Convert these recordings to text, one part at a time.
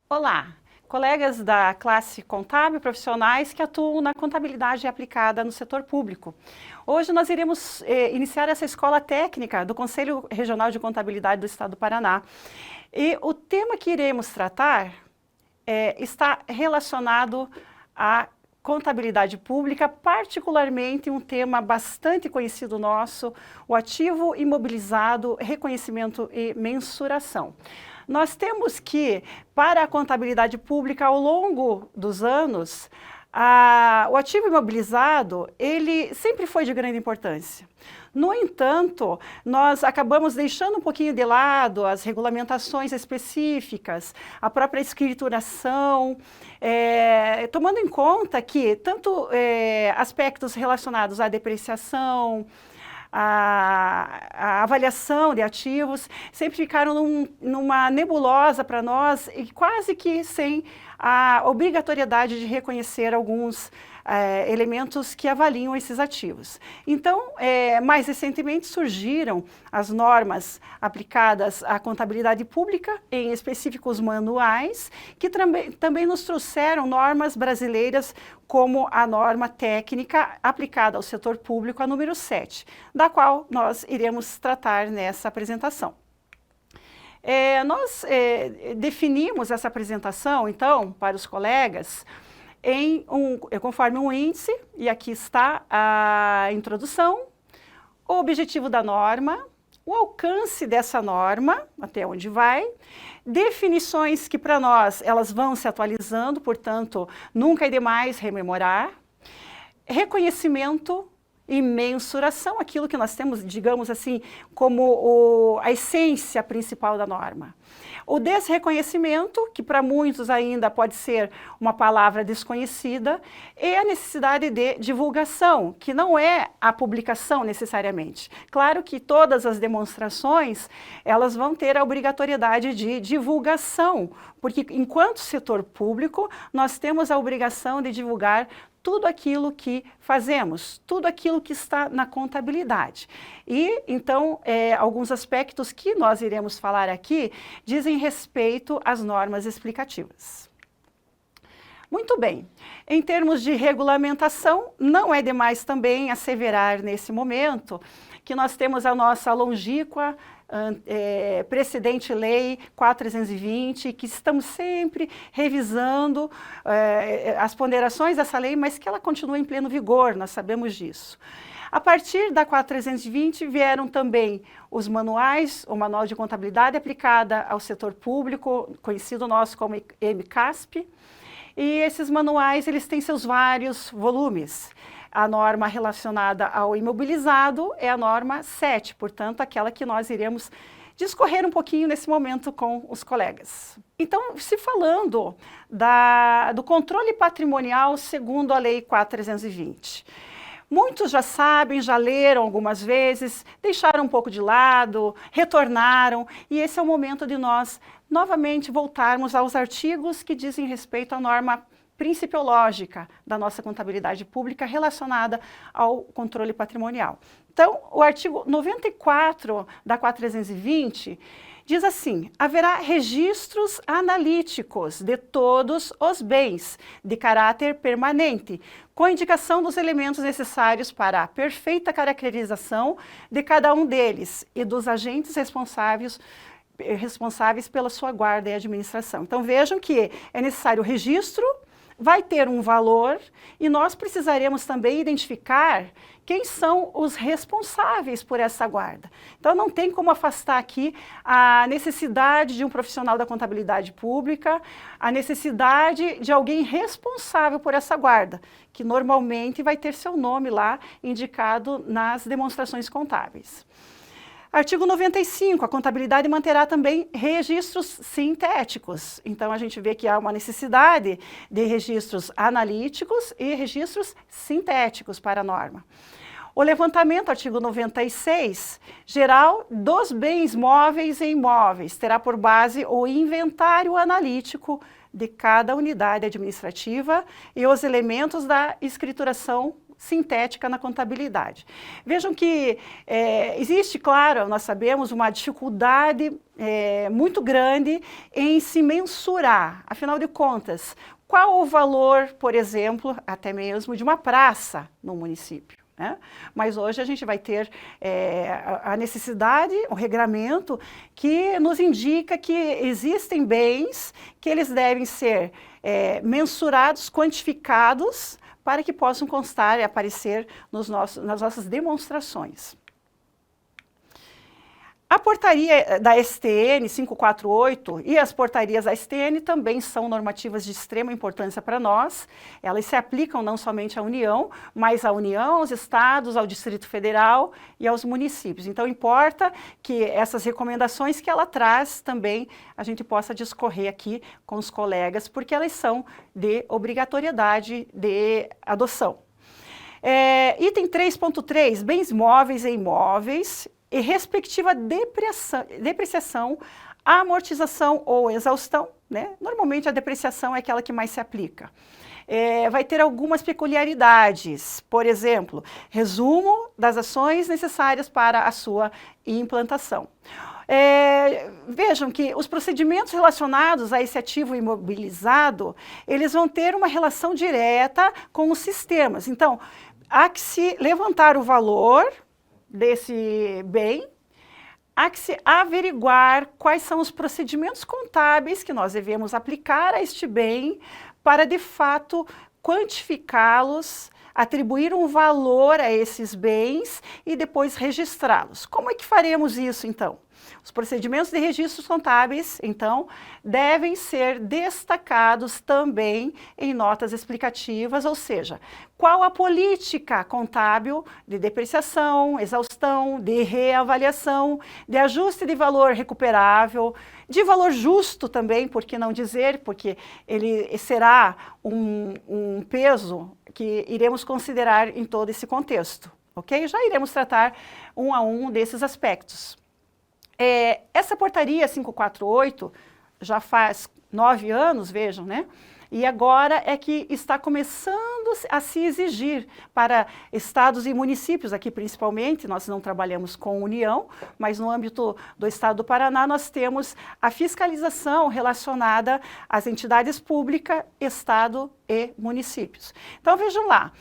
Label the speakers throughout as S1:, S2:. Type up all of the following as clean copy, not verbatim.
S1: Olá, colegas da classe contábil, profissionais que atuam na contabilidade aplicada no setor público. Hoje nós iremos iniciar essa escola técnica do Conselho Regional de Contabilidade do Estado do Paraná. E o tema que iremos tratar está relacionado à contabilidade pública, particularmente um tema bastante conhecido nosso, o ativo imobilizado, reconhecimento e mensuração. Nós temos que, para a contabilidade pública, ao longo dos anos, o ativo imobilizado, ele sempre foi de grande importância. No entanto, nós acabamos deixando um pouquinho de lado as regulamentações específicas, a própria escrituração, tomando em conta que tanto aspectos relacionados à depreciação, a avaliação de ativos, sempre ficaram numa nebulosa para nós e quase que sem a obrigatoriedade de reconhecer alguns elementos que avaliam esses ativos. Então, mais recentemente surgiram as normas aplicadas à contabilidade pública, em específicos manuais, que também nos trouxeram normas brasileiras como a norma técnica aplicada ao setor público, a número 7, da qual nós iremos tratar nessa apresentação. Nós definimos essa apresentação, então, para os colegas, conforme um índice, e aqui está a introdução, o objetivo da norma, o alcance dessa norma, até onde vai, definições que para nós elas vão se atualizando, portanto, nunca é demais rememorar, reconhecimento e mensuração, aquilo que nós temos, digamos assim, como a essência principal da norma. O desreconhecimento, que para muitos ainda pode ser uma palavra desconhecida, e a necessidade de divulgação, que não é a publicação necessariamente. Claro que todas as demonstrações, elas vão ter a obrigatoriedade de divulgação, porque enquanto setor público, nós temos a obrigação de divulgar tudo aquilo que fazemos, tudo aquilo que está na contabilidade. E, então, alguns aspectos que nós iremos falar aqui dizem respeito às normas explicativas. Muito bem, em termos de regulamentação, não é demais também asseverar nesse momento que nós temos a nossa longínqua precedente lei 4.320, que estamos sempre revisando as ponderações dessa lei, mas que ela continua em pleno vigor, nós sabemos disso. A partir da 4.320 vieram também os manuais, o Manual de Contabilidade aplicada ao setor público, conhecido nosso como MCASP, e esses manuais eles têm seus vários volumes. A norma relacionada ao imobilizado é a norma 7, portanto, aquela que nós iremos discorrer um pouquinho nesse momento com os colegas. Então, se falando do controle patrimonial segundo a Lei 4.320, muitos já sabem, já leram algumas vezes, deixaram um pouco de lado, retornaram, e esse é o momento de nós novamente voltarmos aos artigos que dizem respeito à norma principiológica da nossa contabilidade pública relacionada ao controle patrimonial. Então, o artigo 94 da 4.320 diz assim: haverá registros analíticos de todos os bens de caráter permanente, com indicação dos elementos necessários para a perfeita caracterização de cada um deles e dos agentes responsáveis pela sua guarda e administração. Então, vejam que é necessário o registro, vai ter um valor e nós precisaremos também identificar quem são os responsáveis por essa guarda. Então, não tem como afastar aqui a necessidade de um profissional da contabilidade pública, a necessidade de alguém responsável por essa guarda, que normalmente vai ter seu nome lá indicado nas demonstrações contábeis. Artigo 95, a contabilidade manterá também registros sintéticos. Então, a gente vê que há uma necessidade de registros analíticos e registros sintéticos para a norma. O levantamento, artigo 96, geral dos bens móveis e imóveis, terá por base o inventário analítico de cada unidade administrativa e os elementos da escrituração sintética na contabilidade. Vejam que existe, claro, nós sabemos, uma dificuldade muito grande em se mensurar, afinal de contas, qual o valor, por exemplo, até mesmo de uma praça no município. Né? Mas hoje a gente vai ter a necessidade, o regramento, que nos indica que existem bens que eles devem ser mensurados, quantificados, para que possam constar e aparecer nas nossas demonstrações. A portaria da STN 548 e as portarias da STN também são normativas de extrema importância para nós. Elas se aplicam não somente à União, mas à União, aos estados, ao Distrito Federal e aos municípios. Então, importa que essas recomendações que ela traz também a gente possa discorrer aqui com os colegas, porque elas são de obrigatoriedade de adoção. Item 3.3, bens móveis e imóveis, e respectiva depreciação, amortização ou exaustão, né? Normalmente a depreciação é aquela que mais se aplica. Vai ter algumas peculiaridades, por exemplo, resumo das ações necessárias para a sua implantação. Vejam que os procedimentos relacionados a esse ativo imobilizado, eles vão ter uma relação direta com os sistemas. Então, há que se levantar o valor desse bem, há que se averiguar quais são os procedimentos contábeis que nós devemos aplicar a este bem para, de fato, quantificá-los, atribuir um valor a esses bens e depois registrá-los. Como é que faremos isso, então? Os procedimentos de registros contábeis, então, devem ser destacados também em notas explicativas, ou seja, qual a política contábil de depreciação, exaustão, de reavaliação, de ajuste de valor recuperável, de valor justo também, por que não dizer, porque ele será um peso que iremos considerar em todo esse contexto, ok? Já iremos tratar um a um desses aspectos. Essa portaria 548 já faz 9 anos, vejam, né? E agora é que está começando a se exigir para estados e municípios, aqui principalmente, nós não trabalhamos com União, mas no âmbito do estado do Paraná nós temos a fiscalização relacionada às entidades públicas, estado e municípios. Então vejam lá,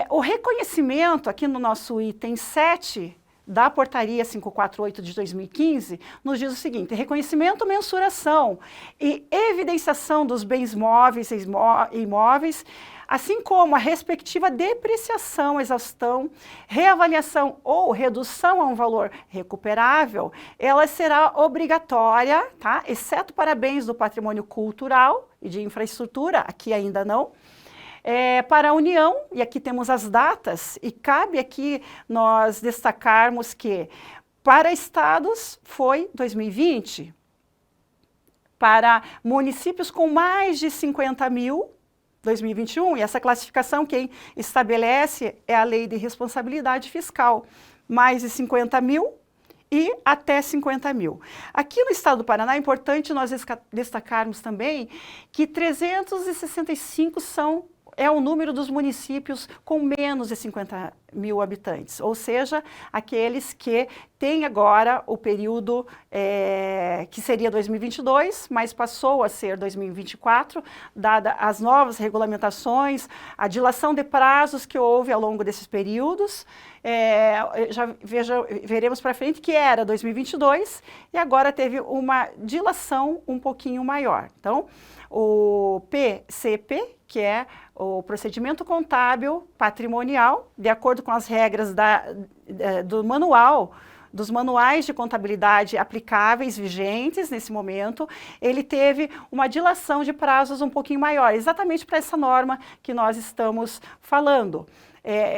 S1: o reconhecimento aqui no nosso item 7, da portaria 548 de 2015, nos diz o seguinte: reconhecimento, mensuração e evidenciação dos bens móveis e imóveis, assim como a respectiva depreciação, exaustão, reavaliação ou redução a um valor recuperável, ela será obrigatória, tá? Exceto para bens do patrimônio cultural e de infraestrutura, aqui ainda não. Para a União, e aqui temos as datas, e cabe aqui nós destacarmos que para estados foi 2020, para municípios com mais de 50 mil, 2021, e essa classificação quem estabelece é a Lei de Responsabilidade Fiscal, mais de 50 mil e até 50 mil. Aqui no estado do Paraná é importante nós destacarmos também que 365 é o número dos municípios com menos de 50 mil habitantes, ou seja, aqueles que têm agora o período que seria 2022, mas passou a ser 2024, dada as novas regulamentações, a dilação de prazos que houve ao longo desses períodos. Veremos para frente que era 2022 e agora teve uma dilação um pouquinho maior. Então, o PCP, que é o procedimento contábil patrimonial, de acordo com as regras dos manuais de contabilidade aplicáveis vigentes nesse momento, ele teve uma dilação de prazos um pouquinho maior, exatamente para essa norma que nós estamos falando.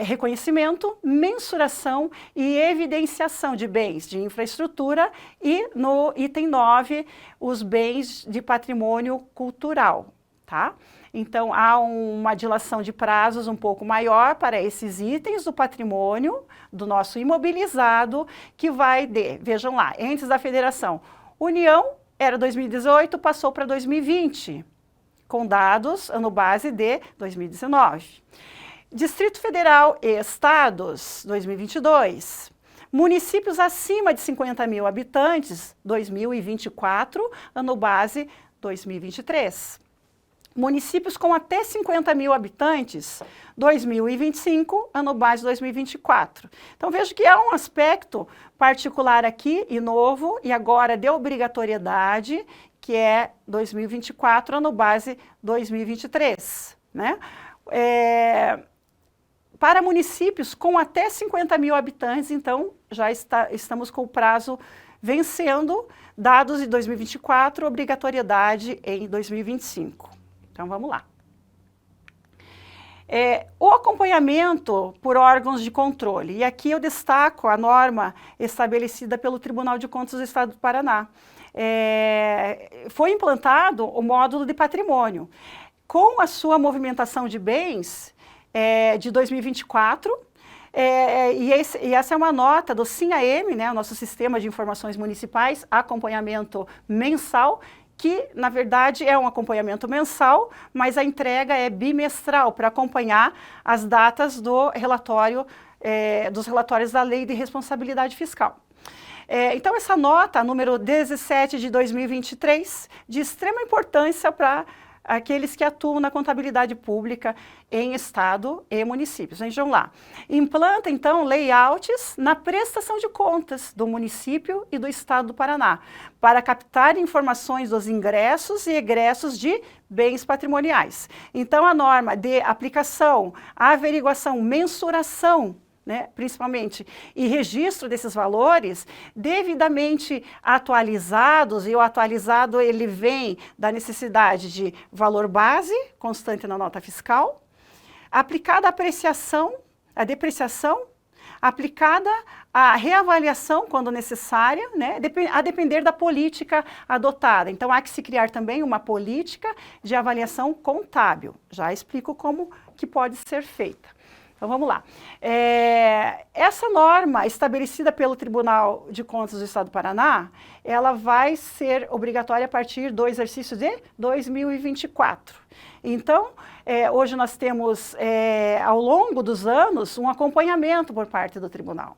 S1: Reconhecimento, mensuração e evidenciação de bens de infraestrutura e no item 9, os bens de patrimônio cultural, tá? Então, há uma dilação de prazos um pouco maior para esses itens do patrimônio do nosso imobilizado, que vai vejam lá, entes da federação, União era 2018, passou para 2020, com dados ano base de 2019. Distrito Federal e Estados, 2022. Municípios acima de 50 mil habitantes, 2024, ano base 2023. Municípios com até 50 mil habitantes, 2025, ano base 2024. Então, vejo que há um aspecto particular aqui e novo, e agora de obrigatoriedade, que é 2024, ano base 2023, né? Para municípios com até 50 mil habitantes, então, já estamos com o prazo vencendo, dados de 2024, obrigatoriedade em 2025. Então, vamos lá. O acompanhamento por órgãos de controle. E aqui eu destaco a norma estabelecida pelo Tribunal de Contas do Estado do Paraná. Foi implantado o módulo de patrimônio. Com a sua movimentação de bens, de 2024, e essa é uma nota do SINAM, né, o nosso Sistema de Informações Municipais, acompanhamento mensal, que na verdade é um acompanhamento mensal, mas a entrega é bimestral, para acompanhar as datas do relatório, dos relatórios da Lei de Responsabilidade Fiscal. Então essa nota, número 17 de 2023, de extrema importância para aqueles que atuam na contabilidade pública em estado e municípios. Vejam lá. Implanta, então, layouts na prestação de contas do município e do estado do Paraná, para captar informações dos ingressos e egressos de bens patrimoniais. Então, a norma de aplicação, averiguação, mensuração, né, principalmente, e registro desses valores devidamente atualizados, e o atualizado ele vem da necessidade de valor base, constante na nota fiscal, aplicada a apreciação, a depreciação, aplicada a reavaliação quando necessária, né, a depender da política adotada. Então, há que se criar também uma política de avaliação contábil. Já explico como que pode ser feita. Então, vamos lá. Essa norma estabelecida pelo Tribunal de Contas do Estado do Paraná, ela vai ser obrigatória a partir do exercício de 2024. Então, hoje nós temos, ao longo dos anos, um acompanhamento por parte do Tribunal.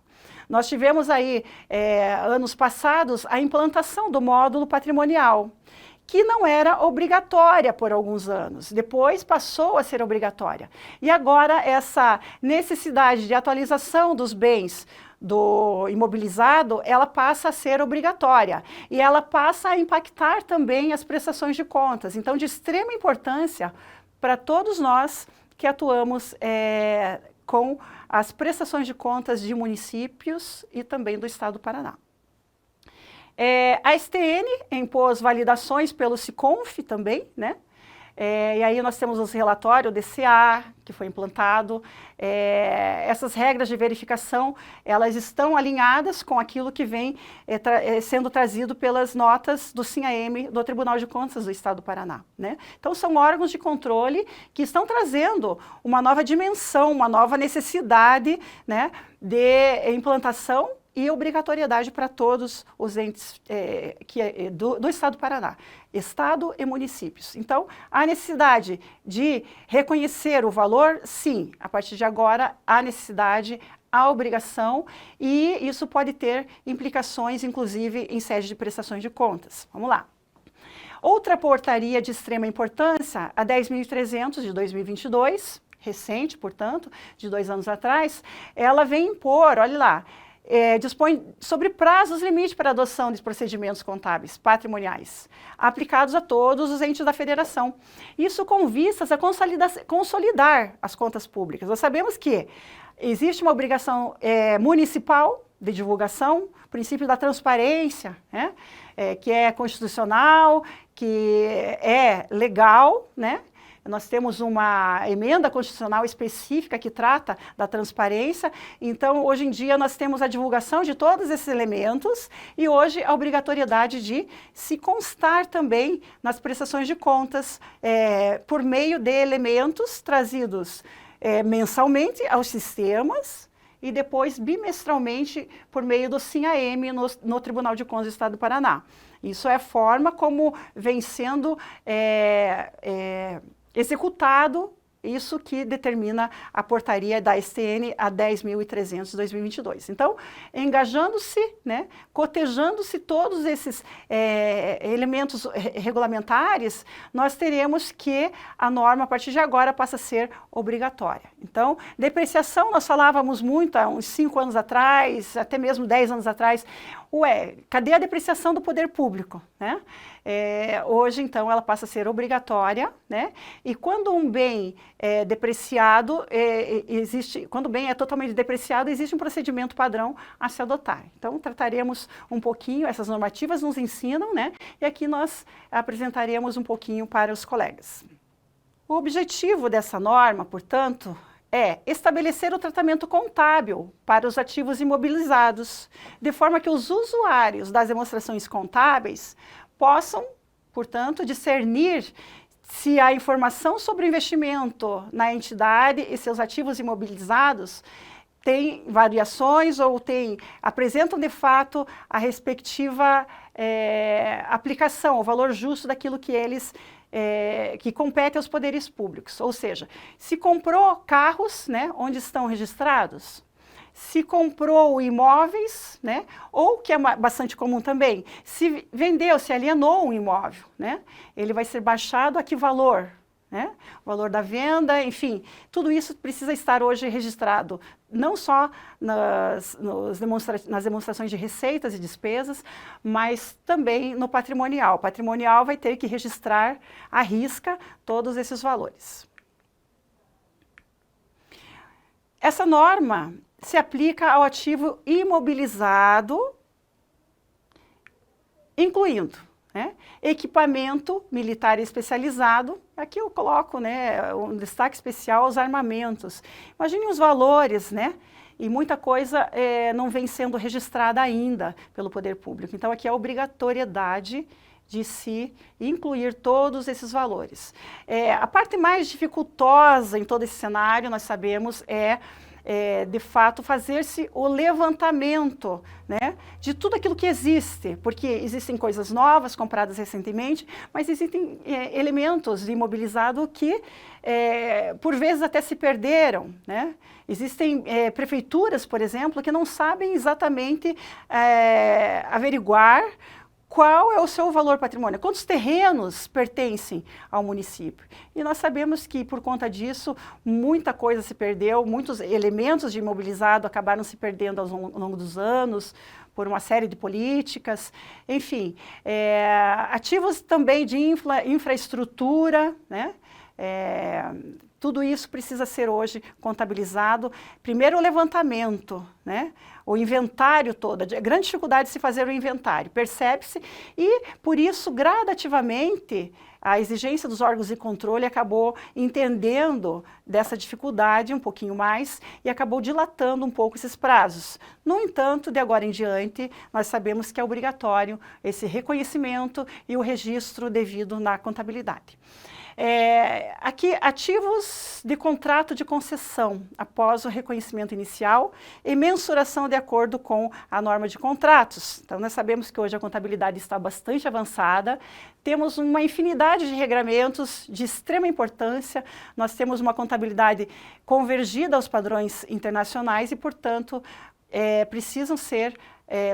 S1: Nós tivemos aí, anos passados, a implantação do módulo patrimonial, que não era obrigatória por alguns anos, depois passou a ser obrigatória. E agora essa necessidade de atualização dos bens do imobilizado, ela passa a ser obrigatória, e ela passa a impactar também as prestações de contas. Então, de extrema importância para todos nós que atuamos com as prestações de contas de municípios e também do Estado do Paraná. A STN impôs validações pelo SICONF também, né? E aí nós temos os relatórios, o DCA, que foi implantado. Essas regras de verificação, elas estão alinhadas com aquilo que vem sendo trazido pelas notas do SINAM, do Tribunal de Contas do Estado do Paraná, né? Então, são órgãos de controle que estão trazendo uma nova dimensão, uma nova necessidade, né, de implantação e obrigatoriedade para todos os entes do Estado do Paraná, Estado e municípios. Então, há necessidade de reconhecer o valor? Sim, a partir de agora, há necessidade, há obrigação, e isso pode ter implicações, inclusive, em sede de prestações de contas. Vamos lá. Outra portaria de extrema importância, a 10.300 de 2022, recente, portanto, de 2 anos atrás, ela vem impor, olha lá, dispõe sobre prazos limite para adoção de procedimentos contábeis patrimoniais, aplicados a todos os entes da federação. Isso com vistas a consolidar as contas públicas. Nós sabemos que existe uma obrigação municipal de divulgação, princípio da transparência, né, que é constitucional, que é legal, né? Nós temos uma emenda constitucional específica que trata da transparência. Então, hoje em dia, nós temos a divulgação de todos esses elementos e hoje a obrigatoriedade de se constar também nas prestações de contas por meio de elementos trazidos mensalmente aos sistemas e depois bimestralmente por meio do SINAM no Tribunal de Contas do Estado do Paraná. Isso é a forma como vem sendo executado isso que determina a portaria da STN a 10.300 de 2022. Então, engajando-se, né, cotejando-se todos esses elementos regulamentares, nós teremos que a norma, a partir de agora, passa a ser obrigatória. Então, depreciação, nós falávamos muito há uns 5 anos atrás, até mesmo 10 anos atrás, cadê a depreciação do poder público, né? Hoje, então, ela passa a ser obrigatória, né? E quando um bem é depreciado, quando o bem é totalmente depreciado, existe um procedimento padrão a se adotar. Então, trataremos um pouquinho, essas normativas nos ensinam, né? E aqui nós apresentaremos um pouquinho para os colegas. O objetivo dessa norma, portanto, é estabelecer o tratamento contábil para os ativos imobilizados, de forma que os usuários das demonstrações contábeis possam, portanto, discernir se a informação sobre o investimento na entidade e seus ativos imobilizados tem variações ou apresentam de fato a respectiva aplicação, o valor justo daquilo que eles que compete aos poderes públicos. Ou seja, se comprou carros, né, onde estão registrados, se comprou imóveis, né, ou, que é bastante comum também, se vendeu, se alienou um imóvel, né, ele vai ser baixado a que valor? Né? O valor da venda, enfim, tudo isso precisa estar hoje registrado, não só nas demonstrações de receitas e despesas, mas também no patrimonial. O patrimonial vai ter que registrar à risca todos esses valores. Essa norma se aplica ao ativo imobilizado, incluindo, né, equipamento militar especializado. Aqui eu coloco, né, um destaque especial aos armamentos. Imagine os valores, né, e muita coisa não vem sendo registrada ainda pelo poder público. Então aqui é a obrigatoriedade de se incluir todos esses valores. A parte mais dificultosa em todo esse cenário, nós sabemos, de fato, fazer-se o levantamento, né, de tudo aquilo que existe, porque existem coisas novas compradas recentemente, mas existem elementos de imobilizado que, por vezes, até se perderam, né? Existem prefeituras, por exemplo, que não sabem exatamente averiguar qual é o seu valor patrimonial, quantos terrenos pertencem ao município. E nós sabemos que, por conta disso, muita coisa se perdeu, muitos elementos de imobilizado acabaram se perdendo ao longo dos anos, por uma série de políticas, enfim. Ativos também de infraestrutura, né? Tudo isso precisa ser hoje contabilizado. Primeiro o levantamento, né? O inventário todo, a grande dificuldade de se fazer o inventário, percebe-se, e por isso, gradativamente, a exigência dos órgãos de controle acabou entendendo dessa dificuldade um pouquinho mais e acabou dilatando um pouco esses prazos. No entanto, de agora em diante, nós sabemos que é obrigatório esse reconhecimento e o registro devido na contabilidade. Aqui, ativos de contrato de concessão após o reconhecimento inicial e mensuração de acordo com a norma de contratos. Então, nós sabemos que hoje a contabilidade está bastante avançada, temos uma infinidade de regramentos de extrema importância, nós temos uma contabilidade convergida aos padrões internacionais e, portanto, precisam ser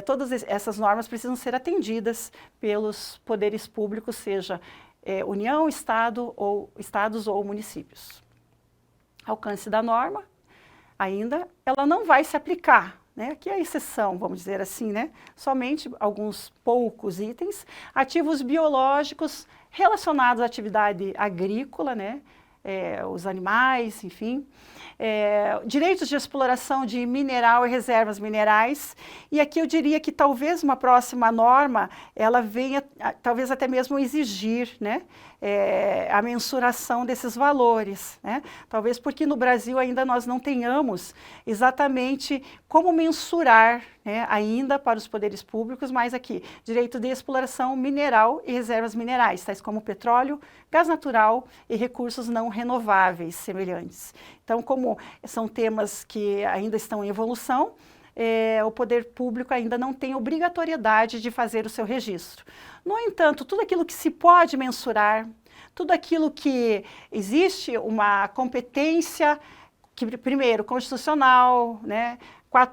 S1: todas essas normas precisam ser atendidas pelos poderes públicos, seja União, estados ou municípios. Alcance da norma, ainda, ela não vai se aplicar, né? Aqui é a exceção, vamos dizer assim, né? Somente alguns poucos itens. Ativos biológicos relacionados à atividade agrícola, né? Os animais, enfim. Direitos de exploração de mineral e reservas minerais, e aqui eu diria que talvez uma próxima norma, ela venha talvez até mesmo exigir, né, a mensuração desses valores, né? Talvez porque no Brasil ainda nós não tenhamos exatamente como mensurar, né, ainda para os poderes públicos, mas aqui, direito de exploração mineral e reservas minerais, tais como petróleo, gás natural e recursos não renováveis semelhantes. Então, como são temas que ainda estão em evolução, o poder público ainda não tem obrigatoriedade de fazer o seu registro. No entanto, tudo aquilo que se pode mensurar, Tudo aquilo que existe uma competência, que, primeiro, constitucional, né?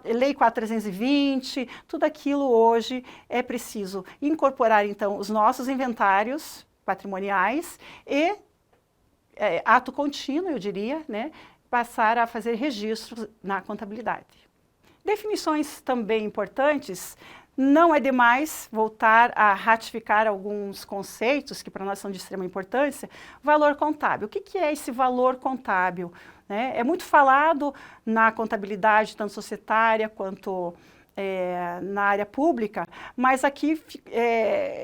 S1: Lei 4.320, tudo aquilo hoje é preciso incorporar, então, os nossos inventários patrimoniais e, ato contínuo, eu diria, né? Passar a fazer registros na contabilidade. Definições também importantes. Não é demais voltar a ratificar alguns conceitos que para nós são de extrema importância. Valor contábil. O que é esse valor contábil? Né? É muito falado na contabilidade, tanto societária quanto na área pública, mas aqui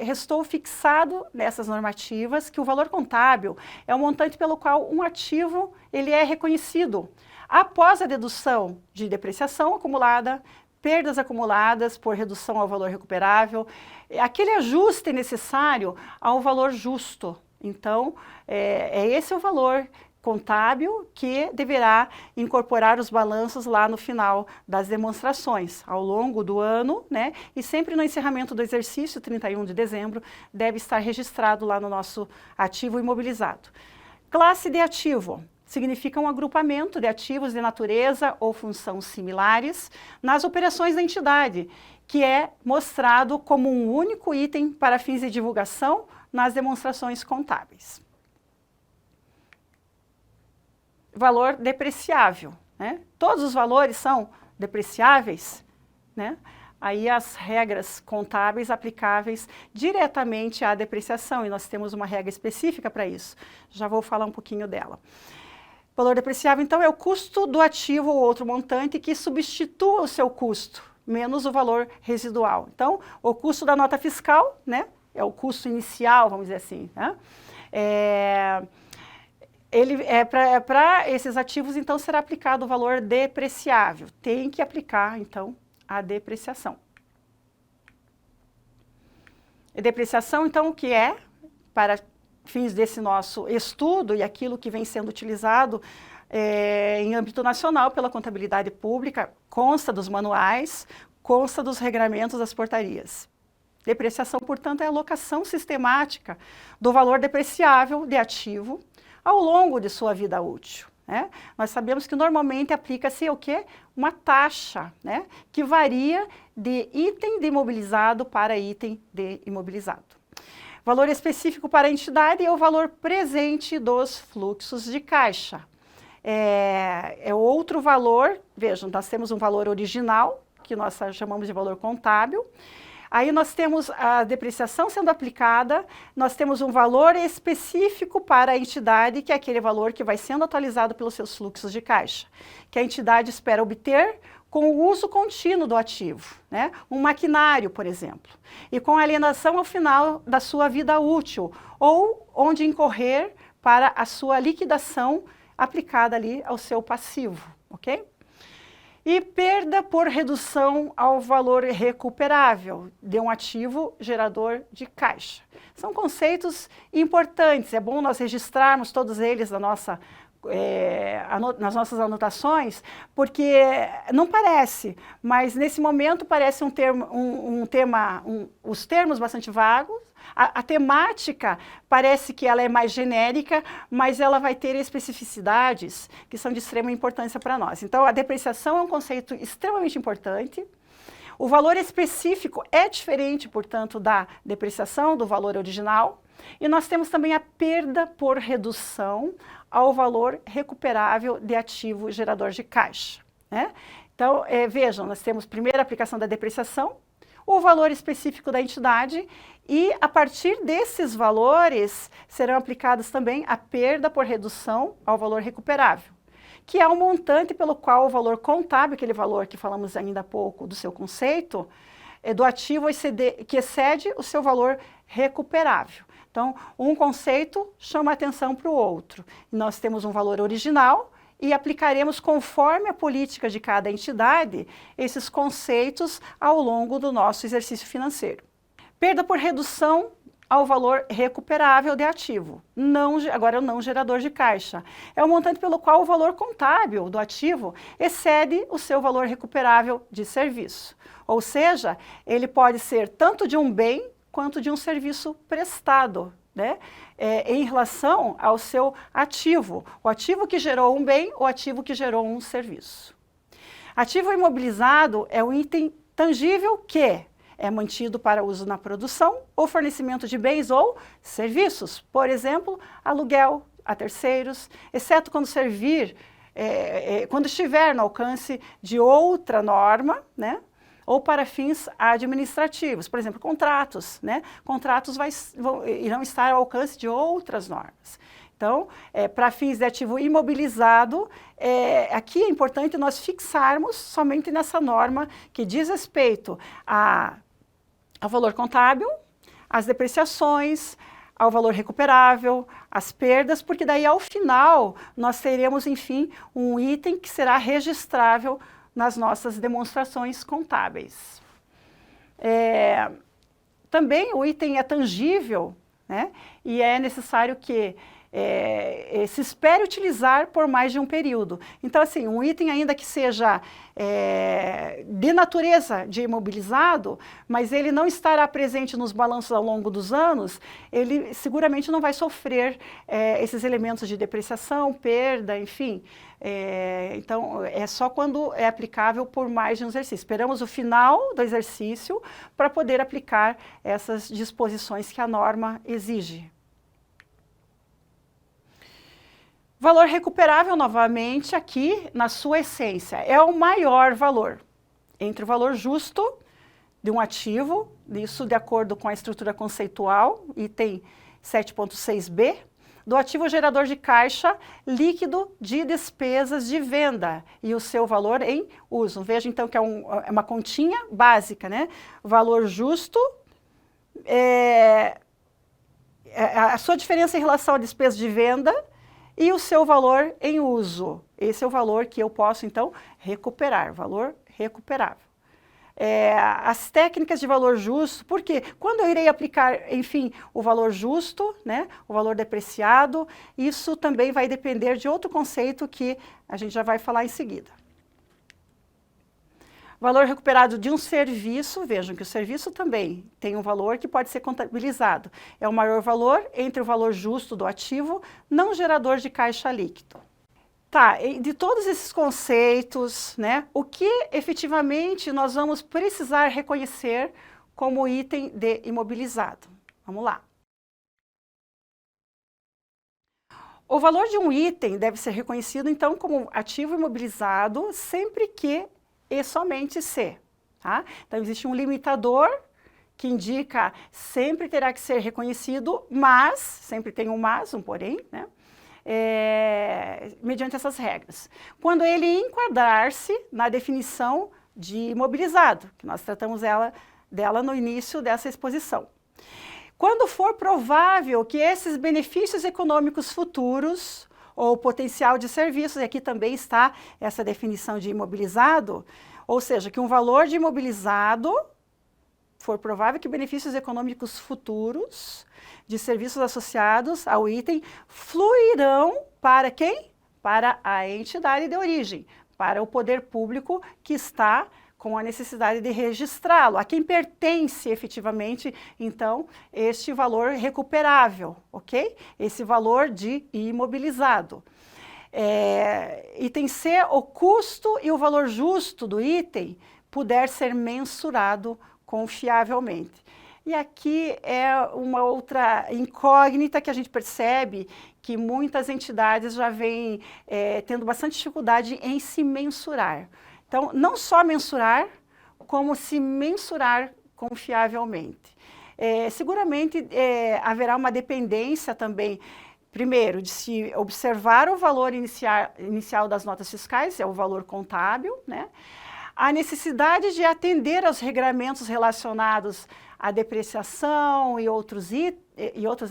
S1: restou fixado nessas normativas que o valor contábil é o montante pelo qual um ativo ele é reconhecido após a dedução de depreciação acumulada, perdas acumuladas por redução ao valor recuperável, aquele ajuste necessário ao valor justo. Então, esse é o valor contábil que deverá incorporar os balanços lá no final das demonstrações, ao longo do ano, né? E sempre no encerramento do exercício, 31 de dezembro, deve estar registrado lá no nosso ativo imobilizado. Classe de ativo significa um agrupamento de ativos de natureza ou função similares nas operações da entidade, que é mostrado como um único item para fins de divulgação nas demonstrações contábeis. Valor depreciável, né? Todos os valores são depreciáveis, né? Aí as regras contábeis aplicáveis diretamente à depreciação, e nós temos uma regra específica para isso. Já vou falar um pouquinho dela. Valor depreciável, então, é o custo do ativo ou outro montante que substitua o seu custo, menos o valor residual. Então, o custo da nota fiscal, né? É o custo inicial, vamos dizer assim, né? Para esses ativos, então, será aplicado o valor depreciável. Tem que aplicar, então, a depreciação. E depreciação, então, o que é? Para fins desse nosso estudo e aquilo que vem sendo utilizado em âmbito nacional pela contabilidade pública, consta dos manuais, consta dos regramentos das portarias. Depreciação, portanto, é a alocação sistemática do valor depreciável de ativo ao longo de sua vida útil, né? Nós sabemos que normalmente aplica-se o quê? Uma taxa, né? Que varia de item de imobilizado para item de imobilizado. Valor específico para a entidade é o valor presente dos fluxos de caixa. É outro valor, vejam, nós temos um valor original, que nós chamamos de valor contábil. Aí nós temos a depreciação sendo aplicada, nós temos um valor específico para a entidade, que é aquele valor que vai sendo atualizado pelos seus fluxos de caixa, que a entidade espera obter com o uso contínuo do ativo, né? Um maquinário, por exemplo, e com a alienação ao final da sua vida útil, ou onde incorrer para a sua liquidação aplicada ali ao seu passivo, ok? E perda por redução ao valor recuperável de um ativo gerador de caixa. São conceitos importantes, é bom nós registrarmos todos eles nas nossas anotações, porque não parece, mas nesse momento parece os termos bastante vagos. A temática parece que ela é mais genérica, mas ela vai ter especificidades que são de extrema importância para nós. Então, a depreciação é um conceito extremamente importante. O valor específico é diferente, portanto, da depreciação, do valor original. E nós temos também a perda por redução ao valor recuperável de ativo gerador de caixa, né? Então, vejam, nós temos primeiro a aplicação da depreciação, o valor específico da entidade e, a partir desses valores, serão aplicadas também a perda por redução ao valor recuperável, que é o montante pelo qual o valor contábil, aquele valor que falamos ainda há pouco do seu conceito, do ativo que excede o seu valor recuperável. Então, um conceito chama atenção para o outro. Nós temos um valor original e aplicaremos, conforme a política de cada entidade, esses conceitos ao longo do nosso exercício financeiro. Perda por redução ao valor recuperável de ativo, agora o não gerador de caixa. É o montante pelo qual o valor contábil do ativo excede o seu valor recuperável de serviço. Ou seja, ele pode ser tanto de um bem quanto de um serviço prestado né, em relação ao seu ativo, o ativo que gerou um bem, o ativo que gerou um serviço. Ativo imobilizado é um item tangível que é mantido para uso na produção ou fornecimento de bens ou serviços, por exemplo, aluguel a terceiros, exceto quando quando estiver no alcance de outra norma, né, ou para fins administrativos, por exemplo, contratos, né, contratos irão estar ao alcance de outras normas. Então, para fins de ativo imobilizado, aqui é importante nós fixarmos somente nessa norma que diz respeito ao valor contábil, às depreciações, ao valor recuperável, às perdas, porque daí ao final nós teremos, enfim, um item que será registrável nas nossas demonstrações contábeis. Também o item é tangível, né, e é necessário que se espere utilizar por mais de um período. Então, assim, um item ainda que seja de natureza de imobilizado, mas ele não estará presente nos balanços ao longo dos anos, ele seguramente não vai sofrer esses elementos de depreciação, perda, enfim. Então, é só quando é aplicável por mais de um exercício. Esperamos o final do exercício para poder aplicar essas disposições que a norma exige. Valor recuperável, novamente, aqui, na sua essência, é o maior valor entre o valor justo de um ativo, isso de acordo com a estrutura conceitual, item 7.6b, do ativo gerador de caixa líquido de despesas de venda e o seu valor em uso. Veja, então, que é uma continha básica, né? Valor justo, a sua diferença em relação à despesa de venda, e o seu valor em uso. Esse é o valor que eu posso, então, recuperar, valor recuperável. As técnicas de valor justo, porque quando eu irei aplicar, enfim, o valor justo, né, o valor depreciado, isso também vai depender de outro conceito que a gente já vai falar em seguida. Valor recuperado de um serviço, vejam que o serviço também tem um valor que pode ser contabilizado. É o maior valor entre o valor justo do ativo, não gerador de caixa líquido. Tá, de todos esses conceitos, né, o que efetivamente nós vamos precisar reconhecer como item de imobilizado? Vamos lá. O valor de um item deve ser reconhecido, então, como ativo imobilizado sempre que e somente se. Tá? Então, existe um limitador que indica sempre terá que ser reconhecido, mas, sempre tem um mas, um porém, né? Mediante essas regras. Quando ele enquadrar-se na definição de imobilizado, que nós tratamos dela no início dessa exposição. Quando for provável que esses benefícios econômicos futuros ou potencial de serviços, e aqui também está essa definição de imobilizado, ou seja, que um valor de imobilizado for provável que benefícios econômicos futuros de serviços associados ao item fluirão para quem? Para a entidade de origem, para o poder público que está com a necessidade de registrá-lo, a quem pertence efetivamente, então, este valor recuperável, ok? Esse valor de imobilizado. Item C, o custo e o valor justo do item puder ser mensurado confiavelmente. E aqui é uma outra incógnita que a gente percebe que muitas entidades já vêm tendo bastante dificuldade em se mensurar. Então, não só mensurar, como se mensurar confiavelmente. Seguramente haverá uma dependência também, primeiro, de se observar o valor inicial das notas fiscais, é o valor contábil, né? A necessidade de atender aos regramentos relacionados à depreciação e outros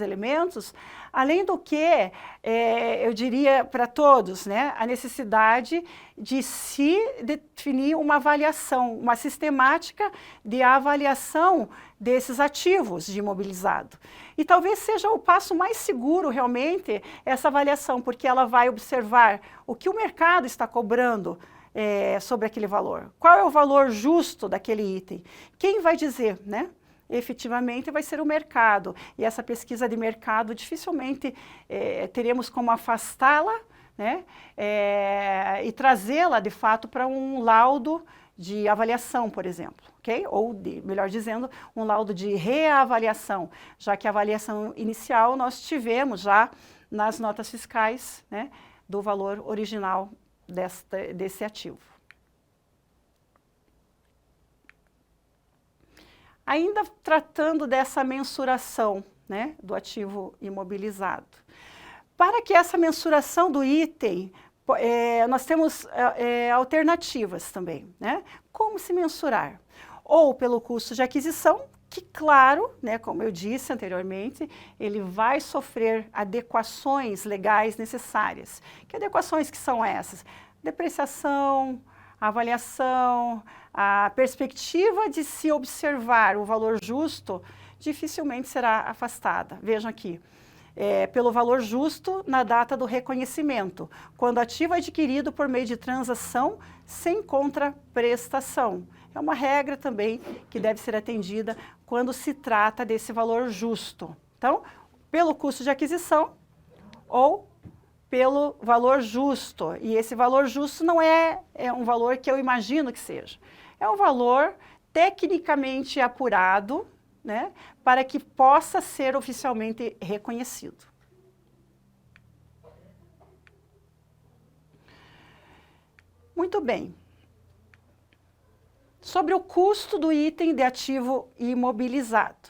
S1: elementos, além do que, eu diria para todos, né, a necessidade de se definir uma avaliação, uma sistemática de avaliação desses ativos de imobilizado. E talvez seja o passo mais seguro, realmente, essa avaliação, porque ela vai observar o que o mercado está cobrando sobre aquele valor. Qual é o valor justo daquele item? Quem vai dizer, né? efetivamente vai ser o mercado. E essa pesquisa de mercado dificilmente teremos como afastá-la, né, e trazê-la, de fato, para um laudo de avaliação, por exemplo, ok? Ou, melhor dizendo, um laudo de reavaliação, já que a avaliação inicial nós tivemos já nas notas fiscais, né, do valor original desse ativo. Ainda tratando dessa mensuração, né, do ativo imobilizado. Para que essa mensuração do item, nós temos alternativas também, né? Como se mensurar? Ou pelo custo de aquisição, que claro, né, como eu disse anteriormente, ele vai sofrer adequações legais necessárias. Que adequações que são essas? Depreciação, avaliação, a perspectiva de se observar o valor justo dificilmente será afastada. Vejam aqui, pelo valor justo na data do reconhecimento, quando ativo é adquirido por meio de transação sem contraprestação. É uma regra também que deve ser atendida quando se trata desse valor justo. Então, pelo custo de aquisição ou pelo valor justo. E esse valor justo não é um valor que eu imagino que seja. É um valor tecnicamente apurado, né, para que possa ser oficialmente reconhecido. Muito bem. Sobre o custo do item de ativo imobilizado.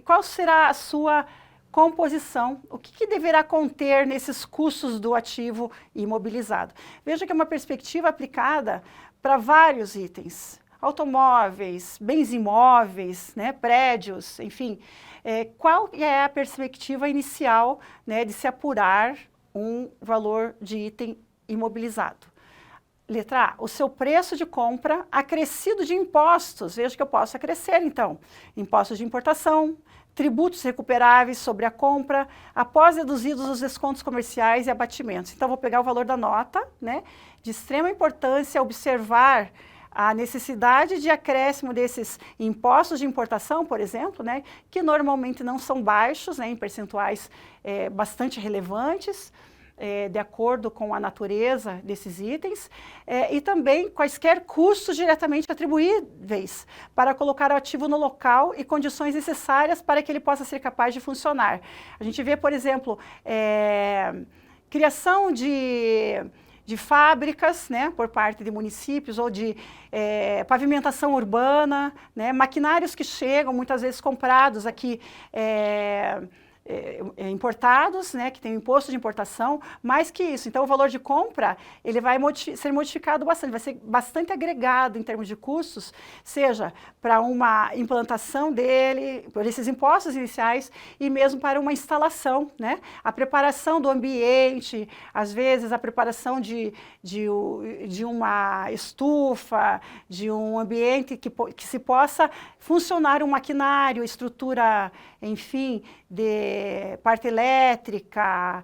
S1: Qual será a sua composição? O que deverá conter nesses custos do ativo imobilizado? Veja que é uma perspectiva aplicada para vários itens. Automóveis, bens imóveis, né, prédios, enfim. Qual é a perspectiva inicial, né, de se apurar um valor de item imobilizado? Letra A, o seu preço de compra acrescido de impostos. Veja que eu posso acrescer, então. Impostos de importação, tributos recuperáveis sobre a compra, após deduzidos os descontos comerciais e abatimentos. Então, vou pegar o valor da nota, né? De extrema importância observar a necessidade de acréscimo desses impostos de importação, por exemplo, né? Que normalmente não são baixos, né? Em percentuais bastante relevantes, de acordo com a natureza desses itens, e também quaisquer custos diretamente atribuíveis para colocar o ativo no local e condições necessárias para que ele possa ser capaz de funcionar. A gente vê, por exemplo, criação de fábricas, né, por parte de municípios, ou de pavimentação urbana, né, maquinários que chegam, muitas vezes comprados aqui, importados, né, que tem o imposto de importação, mais que isso. Então, o valor de compra, ele vai ser modificado bastante, vai ser bastante agregado em termos de custos, seja para uma implantação dele, por esses impostos iniciais, e mesmo para uma instalação, né, a preparação do ambiente, às vezes a preparação de uma estufa, de um ambiente que se possa funcionar um maquinário, estrutura, enfim, de parte elétrica,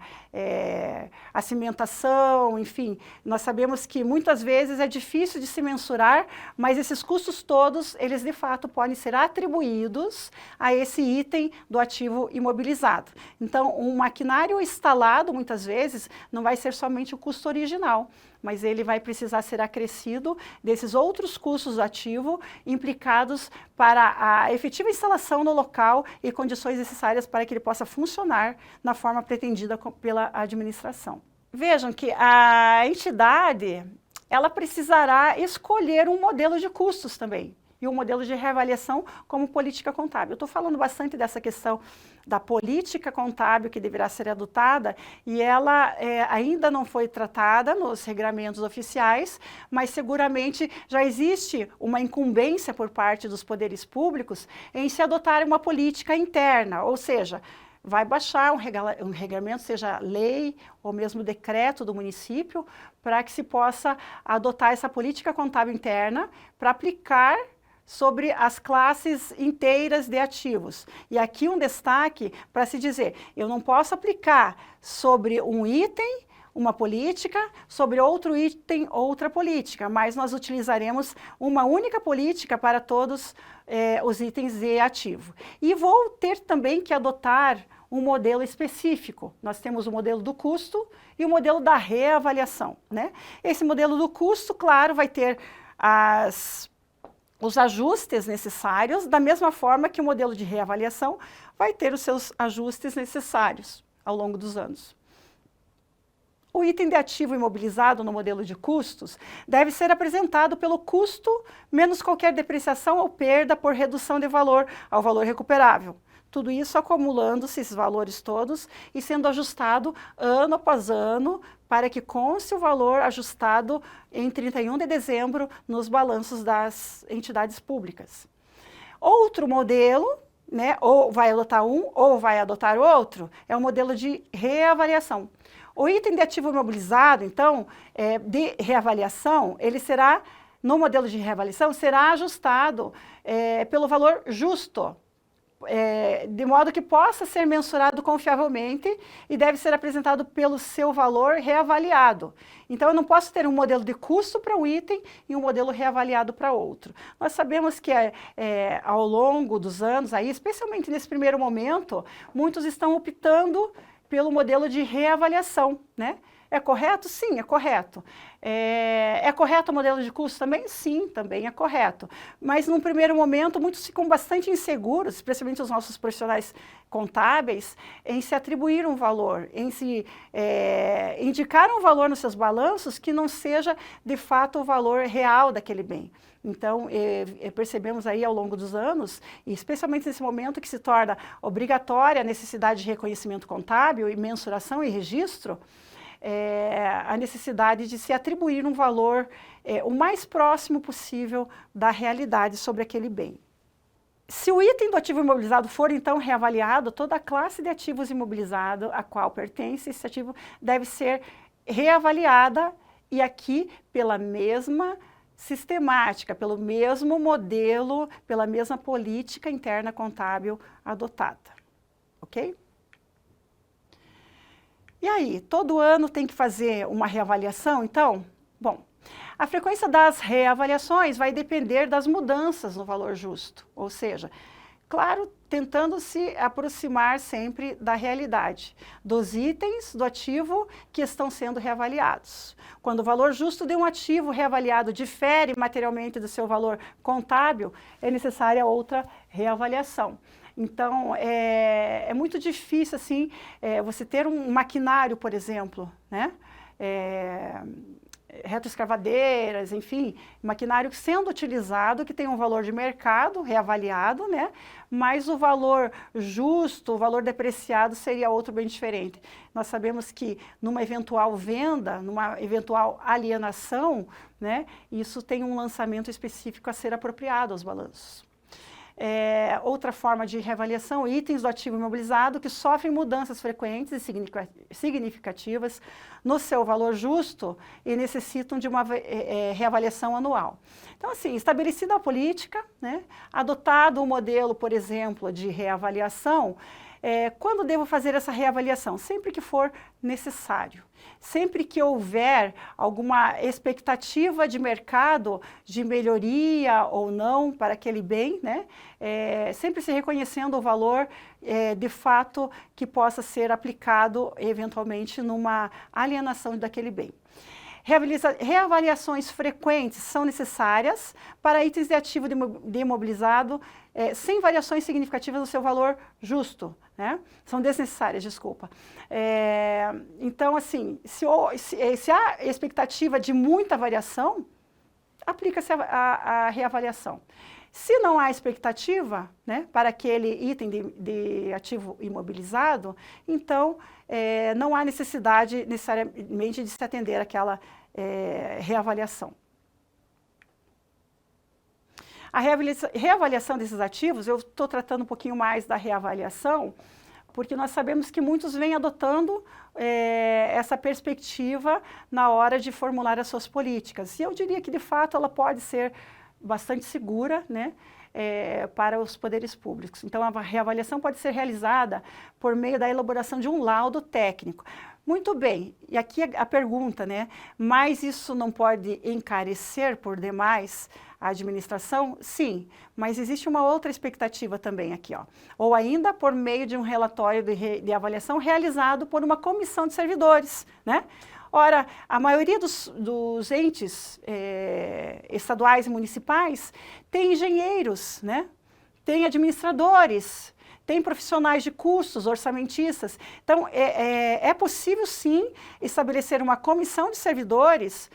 S1: a cimentação, enfim. Nós sabemos que muitas vezes é difícil de se mensurar, mas esses custos todos, eles de fato podem ser atribuídos a esse item do ativo imobilizado. Então, um maquinário instalado, muitas vezes, não vai ser somente o custo original, mas ele vai precisar ser acrescido desses outros custos do ativo implicados para a efetiva instalação no local e condições necessárias para que ele possa funcionar na forma pretendida pela administração. Vejam que a entidade, ela precisará escolher um modelo de custos também, e um modelo de reavaliação como política contábil. Eu estou falando bastante dessa questão da política contábil que deverá ser adotada, e ela ainda não foi tratada nos regramentos oficiais, mas seguramente já existe uma incumbência por parte dos poderes públicos em se adotar uma política interna, ou seja, vai baixar um regramento, seja lei ou mesmo decreto do município, para que se possa adotar essa política contábil interna para aplicar sobre as classes inteiras de ativos. E aqui um destaque para se dizer, eu não posso aplicar sobre um item uma política, sobre outro item, outra política, mas nós utilizaremos uma única política para todos os itens de ativo. E vou ter também que adotar um modelo específico. Nós temos o modelo do custo e o modelo da reavaliação, né? Esse modelo do custo, claro, vai ter os ajustes necessários, da mesma forma que o modelo de reavaliação vai ter os seus ajustes necessários ao longo dos anos. O item de ativo imobilizado no modelo de custos deve ser apresentado pelo custo menos qualquer depreciação ou perda por redução de valor ao valor recuperável. Tudo isso acumulando-se, esses valores todos, e sendo ajustado ano após ano, para que conste o valor ajustado em 31 de dezembro nos balanços das entidades públicas. Outro modelo, né, ou vai adotar um ou vai adotar outro, é o modelo de reavaliação. O item de ativo imobilizado, então, de reavaliação, ele será, no modelo de reavaliação, será ajustado pelo valor justo, de modo que possa ser mensurado confiavelmente e deve ser apresentado pelo seu valor reavaliado. Então, eu não posso ter um modelo de custo para um item e um modelo reavaliado para outro. Nós sabemos que ao longo dos anos, aí, especialmente nesse primeiro momento, muitos estão optando pelo modelo de reavaliação, né? É correto? Sim, é correto. É correto o modelo de custo também? Sim, também é correto. Mas, num primeiro momento, muitos ficam bastante inseguros, especialmente os nossos profissionais contábeis, em se atribuir um valor, em se indicar um valor nos seus balanços que não seja, de fato, o valor real daquele bem. Então, percebemos aí ao longo dos anos, e especialmente nesse momento que se torna obrigatória a necessidade de reconhecimento contábil e mensuração e registro, a necessidade de se atribuir um valor o mais próximo possível da realidade sobre aquele bem. Se o item do ativo imobilizado for, então, reavaliado, toda a classe de ativos imobilizados a qual pertence esse ativo deve ser reavaliada, e aqui pela mesma sistemática, pelo mesmo modelo, pela mesma política interna contábil adotada, ok? E aí, todo ano tem que fazer uma reavaliação, então? Bom, a frequência das reavaliações vai depender das mudanças no valor justo, ou seja, claro, tentando se aproximar sempre da realidade, dos itens do ativo que estão sendo reavaliados. Quando o valor justo de um ativo reavaliado difere materialmente do seu valor contábil, é necessária outra reavaliação. Então, é muito difícil, assim, você ter um maquinário, por exemplo, né? Retroescavadeiras, enfim, maquinário sendo utilizado que tem um valor de mercado reavaliado, né? Mas o valor justo, o valor depreciado seria outro bem diferente. Nós sabemos que numa eventual venda, numa eventual alienação, né? Isso tem um lançamento específico a ser apropriado aos balanços. Outra forma de reavaliação, itens do ativo imobilizado que sofrem mudanças frequentes e significativas no seu valor justo e necessitam de uma reavaliação anual. Então, assim, estabelecida a política, né, adotado o modelo, por exemplo, de reavaliação, quando devo fazer essa reavaliação? Sempre que for necessário. Sempre que houver alguma expectativa de mercado de melhoria ou não para aquele bem, né? Sempre se reconhecendo o valor de fato que possa ser aplicado eventualmente numa alienação daquele bem. Reavaliações frequentes são necessárias para itens de ativo de imobilizado sem variações significativas no seu valor justo, né? São desnecessárias, desculpa. Então, assim, se há expectativa de muita variação, aplica-se a reavaliação. Se não há expectativa, né, para aquele item de ativo imobilizado, então não há necessidade necessariamente de se atender àquela reavaliação. A reavaliação desses ativos, eu estou tratando um pouquinho mais da reavaliação, porque nós sabemos que muitos vêm adotando essa perspectiva na hora de formular as suas políticas. E eu diria que, de fato, ela pode ser bastante segura, né? para os poderes públicos. Então, a reavaliação pode ser realizada por meio da elaboração de um laudo técnico. Muito bem, e aqui a pergunta, né? Mas isso não pode encarecer por demais a administração? Sim, mas existe uma outra expectativa também aqui, ó. Ou ainda por meio de um relatório de avaliação realizado por uma comissão de servidores, né? Ora, a maioria dos entes estaduais e municipais tem engenheiros, né? Tem administradores, tem profissionais de custos, orçamentistas. Então, é possível, sim, estabelecer uma comissão de servidores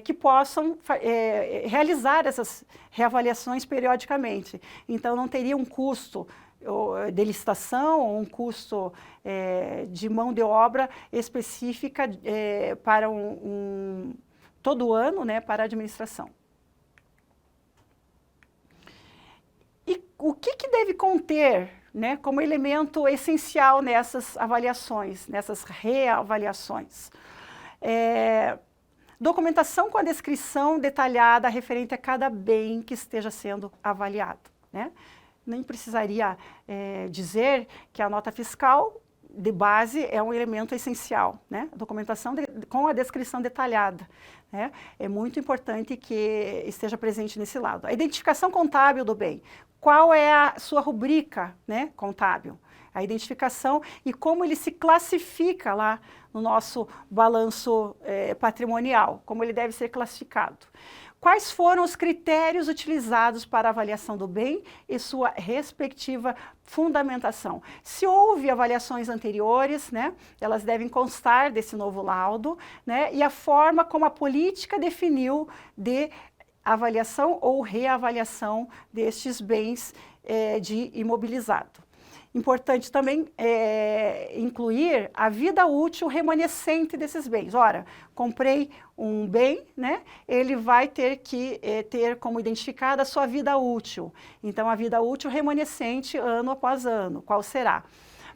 S1: que possam realizar essas reavaliações periodicamente. Então, não teria um custo de licitação ou um custo de mão de obra específica para todo ano, né, para a administração. E o que deve conter, né, como elemento essencial nessas avaliações, nessas reavaliações? Documentação com a descrição detalhada referente a cada bem que esteja sendo avaliado, né? Nem precisaria dizer que a nota fiscal de base é um elemento essencial, né? A documentação com a descrição detalhada, né? É muito importante que esteja presente nesse lado. A identificação contábil do bem. Qual é a sua rubrica, né, contábil? A identificação e como ele se classifica lá no nosso balanço patrimonial, como ele deve ser classificado. Quais foram os critérios utilizados para a avaliação do bem e sua respectiva fundamentação? Se houve avaliações anteriores, né, elas devem constar desse novo laudo, né, e a forma como a política definiu de avaliação ou reavaliação destes bens de imobilizado. Importante também incluir a vida útil remanescente desses bens. Ora, comprei um bem, né? Ele vai ter que ter como identificada a sua vida útil. Então, a vida útil remanescente ano após ano, qual será?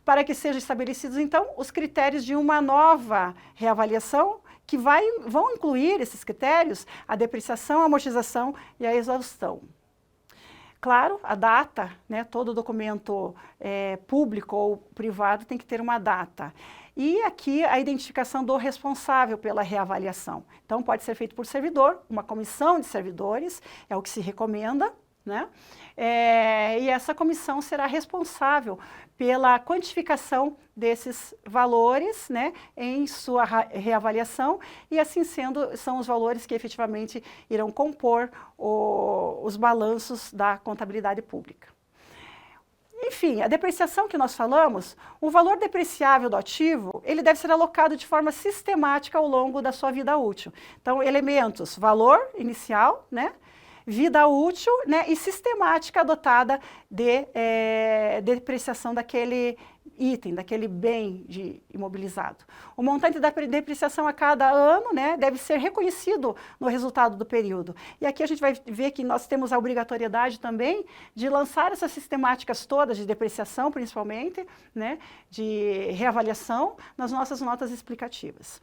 S1: Para que sejam estabelecidos, então, os critérios de uma nova reavaliação, que vão incluir esses critérios, a depreciação, a amortização e a exaustão. Claro, a data, né, todo documento público ou privado tem que ter uma data. E aqui a identificação do responsável pela reavaliação. Então, pode ser feito por servidor, uma comissão de servidores, é o que se recomenda, né? E essa comissão será responsável pela quantificação desses valores, né, em sua reavaliação, e assim sendo, são os valores que efetivamente irão compor os balanços da contabilidade pública. Enfim, a depreciação que nós falamos, o valor depreciável do ativo, ele deve ser alocado de forma sistemática ao longo da sua vida útil. Então, elementos, valor inicial, né, vida útil, né, e sistemática adotada de depreciação daquele item, daquele bem imobilizado. O montante da depreciação a cada ano, né, deve ser reconhecido no resultado do período. E aqui a gente vai ver que nós temos a obrigatoriedade também de lançar essas sistemáticas todas de depreciação, principalmente, né, de reavaliação, nas nossas notas explicativas.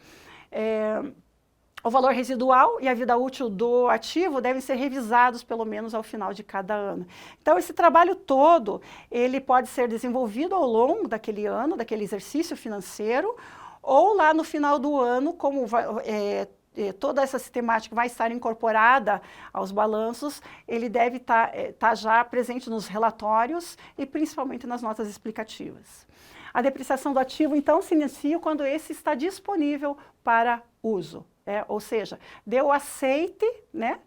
S1: O valor residual e a vida útil do ativo devem ser revisados pelo menos ao final de cada ano. Então, esse trabalho todo, ele pode ser desenvolvido ao longo daquele ano, daquele exercício financeiro, ou lá no final do ano, como toda essa sistemática vai estar incorporada aos balanços, ele deve estar já presente nos relatórios e principalmente nas notas explicativas. A depreciação do ativo, então, se inicia quando esse está disponível para uso. Ou seja, deu aceite, né,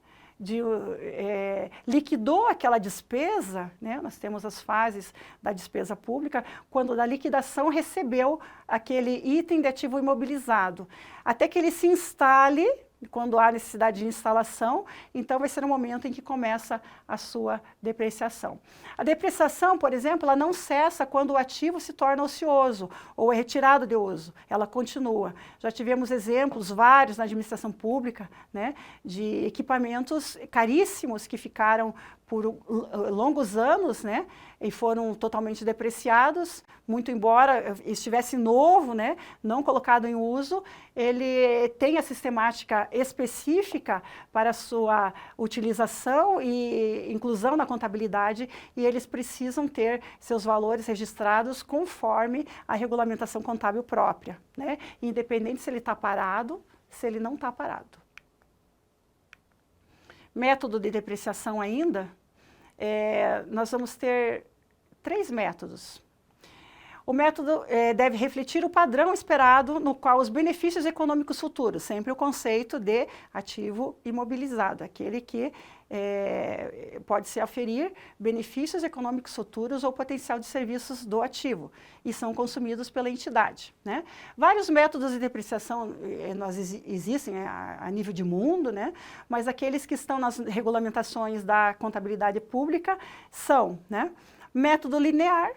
S1: liquidou aquela despesa, né, nós temos as fases da despesa pública, quando da liquidação recebeu aquele item de ativo imobilizado, até que ele se instale, quando há necessidade de instalação, então vai ser o momento em que começa a sua depreciação. A depreciação, por exemplo, ela não cessa quando o ativo se torna ocioso ou é retirado de uso, ela continua. Já tivemos exemplos vários na administração pública, né, de equipamentos caríssimos que ficaram por longos anos, né, e foram totalmente depreciados, muito embora estivesse novo, né, não colocado em uso, ele tem a sistemática específica para sua utilização e inclusão na contabilidade, e eles precisam ter seus valores registrados conforme a regulamentação contábil própria, né, independente se ele está parado, se ele não está parado. Método de depreciação ainda, nós vamos ter 3 métodos. O método deve refletir o padrão esperado no qual os benefícios econômicos futuros, sempre o conceito de ativo imobilizado, aquele que pode-se aferir benefícios econômicos futuros ou potencial de serviços do ativo, e são consumidos pela entidade, né? Vários métodos de depreciação existem a nível de mundo, né? Mas aqueles que estão nas regulamentações da contabilidade pública são, né, método linear,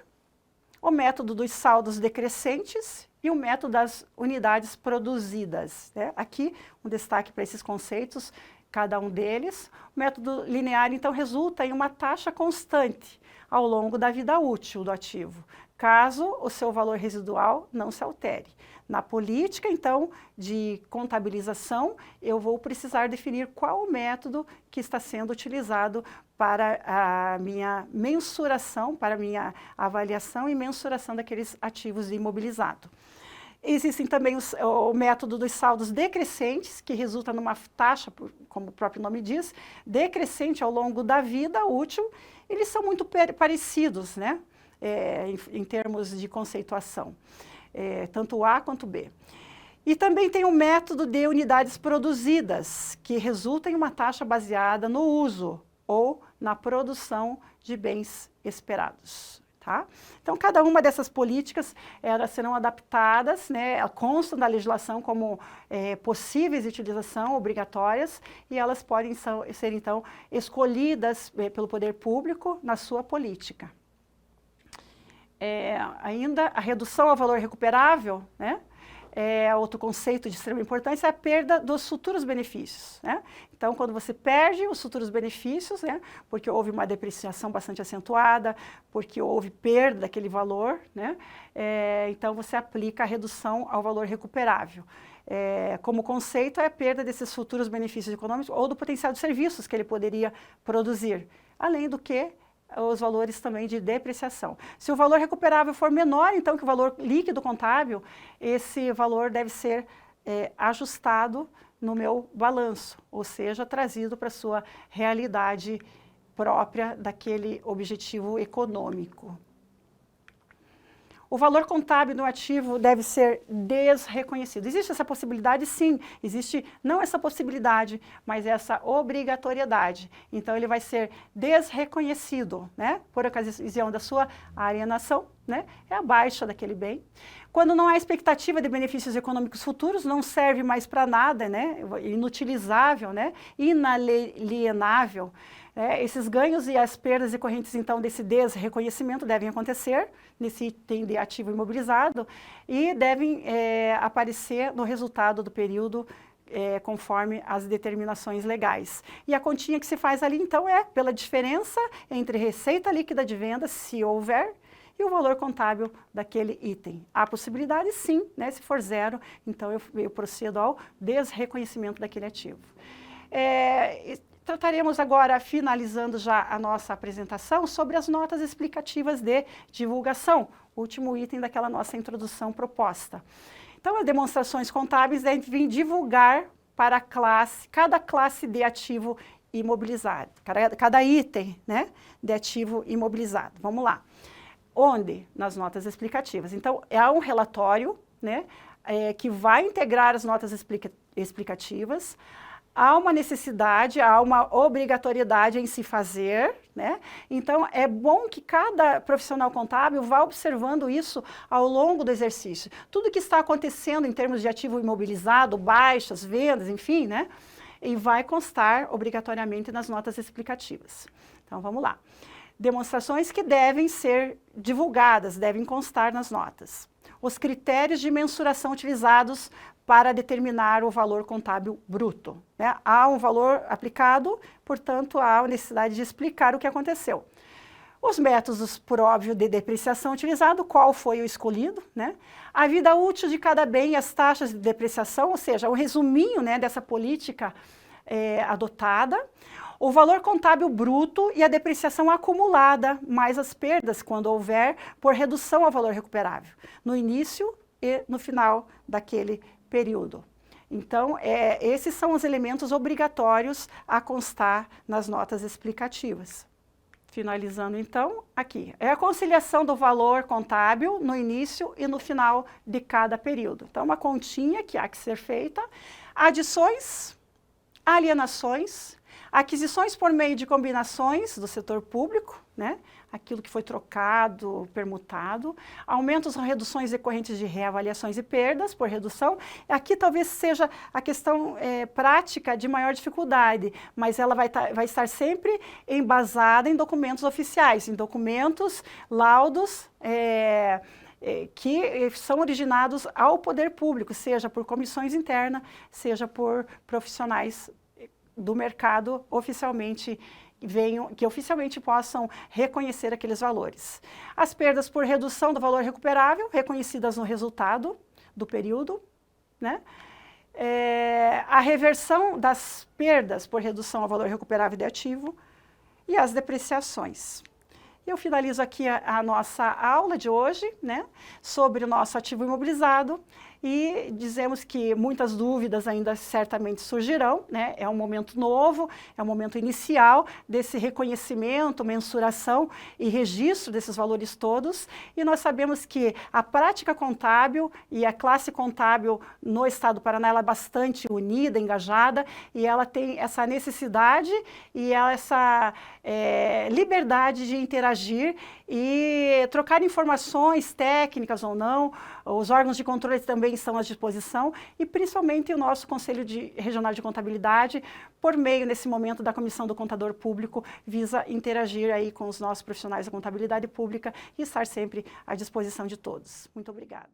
S1: o método dos saldos decrescentes e o método das unidades produzidas, né? Aqui um destaque para esses conceitos, cada um deles. O método linear, então, resulta em uma taxa constante ao longo da vida útil do ativo, caso o seu valor residual não se altere. Na política, então, de contabilização, eu vou precisar definir qual o método que está sendo utilizado para a minha mensuração, para a minha avaliação e mensuração daqueles ativos imobilizados. Existem também o método dos saldos decrescentes, que resulta numa taxa, como o próprio nome diz, decrescente ao longo da vida útil. Eles são muito parecidos, né, em termos de conceituação, tanto A quanto B. E também tem o método de unidades produzidas, que resulta em uma taxa baseada no uso ou na produção de bens esperados. Tá? Então, cada uma dessas políticas, elas serão adaptadas, né, constam da legislação como possíveis de utilização, obrigatórias, e elas podem ser, então, escolhidas pelo poder público na sua política. Ainda, a redução ao valor recuperável, né, outro conceito de extrema importância, é a perda dos futuros benefícios, né? Então, quando você perde os futuros benefícios, né, porque houve uma depreciação bastante acentuada, porque houve perda daquele valor, né, então você aplica a redução ao valor recuperável. Como conceito, é a perda desses futuros benefícios econômicos ou do potencial de serviços que ele poderia produzir, além do que os valores também de depreciação. Se o valor recuperável for menor, então, que o valor líquido contábil, esse valor deve ser ajustado no meu balanço, ou seja, trazido para a sua realidade própria daquele objetivo econômico. O valor contábil do ativo deve ser desreconhecido. Existe essa possibilidade? Sim. Existe não essa possibilidade, mas essa obrigatoriedade. Então, ele vai ser desreconhecido, né, por ocasião da sua alienação, né, é a baixa daquele bem. Quando não há expectativa de benefícios econômicos futuros, não serve mais para nada, né, inutilizável, né, inalienável. Esses ganhos e as perdas decorrentes, então, desse desreconhecimento devem acontecer nesse item de ativo imobilizado e devem aparecer no resultado do período conforme as determinações legais. E a continha que se faz ali, então, é pela diferença entre receita líquida de venda, se houver, e o valor contábil daquele item. Há possibilidade, sim, né? Se for zero, então eu procedo ao desreconhecimento daquele ativo. Trataremos agora, finalizando já a nossa apresentação, sobre as notas explicativas de divulgação, último item daquela nossa introdução proposta. Então, as demonstrações contábeis devem divulgar para cada classe de ativo imobilizado, cada item, né, de ativo imobilizado. Vamos lá. Onde? Nas notas explicativas. Então, há um relatório, né, que vai integrar as notas explicativas. Há uma necessidade, há uma obrigatoriedade em se fazer, né? Então, é bom que cada profissional contábil vá observando isso ao longo do exercício. Tudo que está acontecendo em termos de ativo imobilizado, baixas, vendas, enfim, né? E vai constar obrigatoriamente nas notas explicativas. Então, vamos lá. demonstrações que devem ser divulgadas, devem constar nas notas. Os critérios de mensuração utilizados para determinar o valor contábil bruto, né? Há um valor aplicado, portanto, há a necessidade de explicar o que aconteceu. Os métodos, por óbvio, de depreciação utilizado, qual foi o escolhido, né? A vida útil de cada bem e as taxas de depreciação, ou seja, o resuminho, né, dessa política adotada, o valor contábil bruto e a depreciação acumulada, mais as perdas, quando houver, por redução ao valor recuperável, no início e no final daquele período. Então, esses são os elementos obrigatórios a constar nas notas explicativas. Finalizando, então, aqui. É a conciliação do valor contábil no início e no final de cada período. Então, uma continha que há que ser feita. Adições, alienações, aquisições por meio de combinações do setor público, né? Aquilo que foi trocado, permutado, aumentos ou reduções decorrentes de reavaliações e perdas por redução. Aqui talvez seja a questão prática de maior dificuldade, mas ela vai estar sempre embasada em documentos oficiais, em documentos, laudos, que são originados ao poder público, seja por comissões internas, seja por profissionais do mercado que oficialmente possam reconhecer aqueles valores. As perdas por redução do valor recuperável, reconhecidas no resultado do período, né? A reversão das perdas por redução ao valor recuperável de ativo e as depreciações. Eu finalizo aqui a nossa aula de hoje, né, sobre o nosso ativo imobilizado, e dizemos que muitas dúvidas ainda certamente surgirão, né? É um momento novo, é um momento inicial desse reconhecimento, mensuração e registro desses valores todos, e nós sabemos que a prática contábil e a classe contábil no Estado do Paraná ela é bastante unida, engajada, e ela tem essa necessidade e essa liberdade de interagir e trocar informações técnicas ou não. Os órgãos de controle também estão à disposição e principalmente o nosso Conselho Regional de Contabilidade, por meio, nesse momento, da Comissão do Contador Público, visa interagir aí com os nossos profissionais da contabilidade pública e estar sempre à disposição de todos. Muito obrigada.